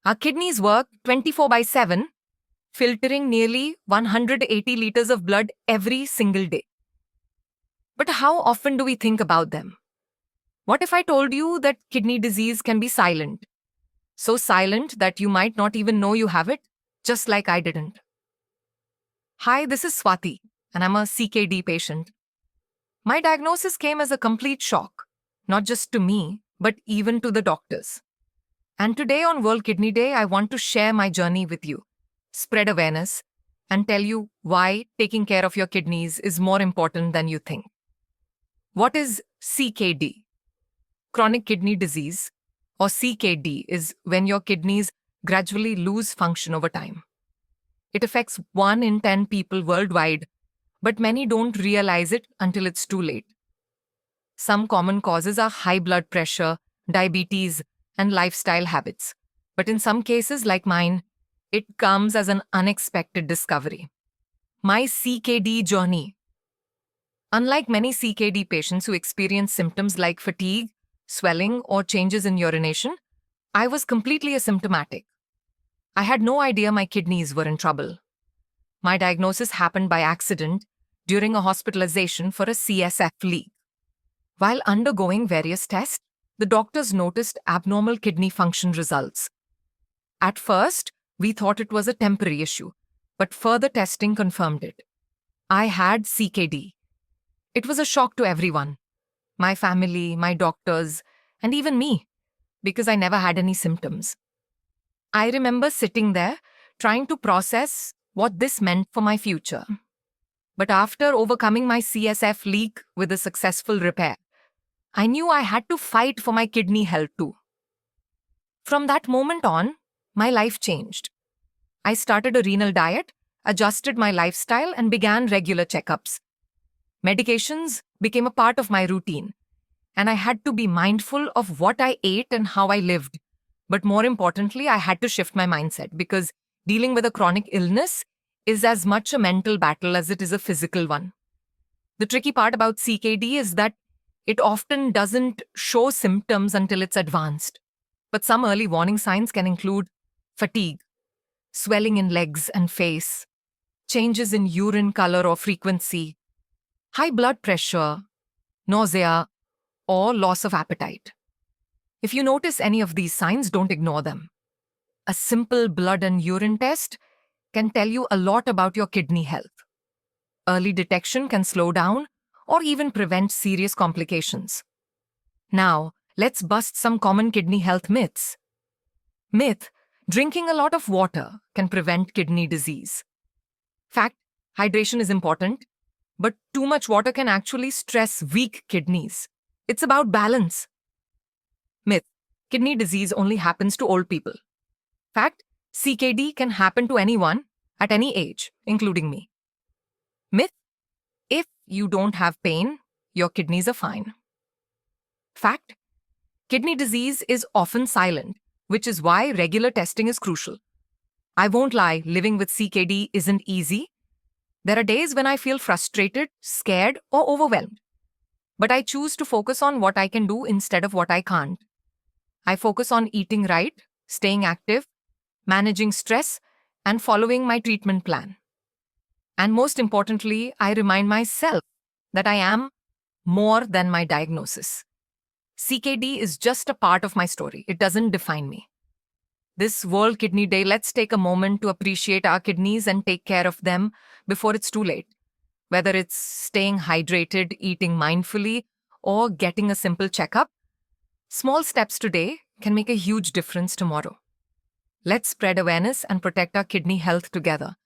Our kidneys work 24 by 7, filtering nearly 180 liters of blood every single day. But how often do we think about them? What if I told you that kidney disease can be silent? So silent that you might not even know you have it, just like I didn't. Hi, this is Swati, and I'm a CKD patient. My diagnosis came as a complete shock, not just to me, but even to the doctors. And today on World Kidney Day, I want to share my journey with you, spread awareness, and tell you why taking care of your kidneys is more important than you think. What is CKD? Chronic kidney disease, or CKD, is when your kidneys gradually lose function over time. It affects 1 in 10 people worldwide, but many don't realize it until it's too late. Some common causes are high blood pressure, diabetes, and lifestyle habits. But in some cases, like mine, it comes as an unexpected discovery. My CKD journey. Unlike many CKD patients who experience symptoms like fatigue, swelling, or changes in urination, I was completely asymptomatic. I had no idea my kidneys were in trouble. My diagnosis happened by accident during a hospitalization for a CSF leak. While undergoing various tests, the doctors noticed abnormal kidney function results. At first, we thought it was a temporary issue, but further testing confirmed it. I had CKD. It was a shock to everyone, my family, my doctors, and even me, because I never had any symptoms. I remember sitting there, trying to process what this meant for my future. But after overcoming my CSF leak with a successful repair, I knew I had to fight for my kidney health too. From that moment on, my life changed. I started a renal diet, adjusted my lifestyle, and began regular checkups. Medications became a part of my routine, and I had to be mindful of what I ate and how I lived. But more importantly, I had to shift my mindset because dealing with a chronic illness is as much a mental battle as it is a physical one. The tricky part about CKD is that it often doesn't show symptoms until it's advanced. But some early warning signs can include fatigue, swelling in legs and face, changes in urine color or frequency, high blood pressure, nausea, or loss of appetite. If you notice any of these signs, don't ignore them. A simple blood and urine test can tell you a lot about your kidney health. Early detection can slow down or even prevent serious complications. Now, let's bust some common kidney health myths. Myth: drinking a lot of water can prevent kidney disease. Fact: hydration is important, but too much water can actually stress weak kidneys. It's about balance. Myth: kidney disease only happens to old people. Fact: CKD can happen to anyone at any age, including me. Myth: if you don't have pain, your kidneys are fine. Fact: kidney disease is often silent, which is why regular testing is crucial. I won't lie, living with CKD isn't easy. There are days when I feel frustrated, scared, or overwhelmed. But I choose to focus on what I can do instead of what I can't. I focus on eating right, staying active, managing stress, and following my treatment plan. And most importantly, I remind myself that I am more than my diagnosis. CKD is just a part of my story. It doesn't define me. This World Kidney Day, let's take a moment to appreciate our kidneys and take care of them before it's too late. Whether it's staying hydrated, eating mindfully, or getting a simple checkup, small steps today can make a huge difference tomorrow. Let's spread awareness and protect our kidney health together.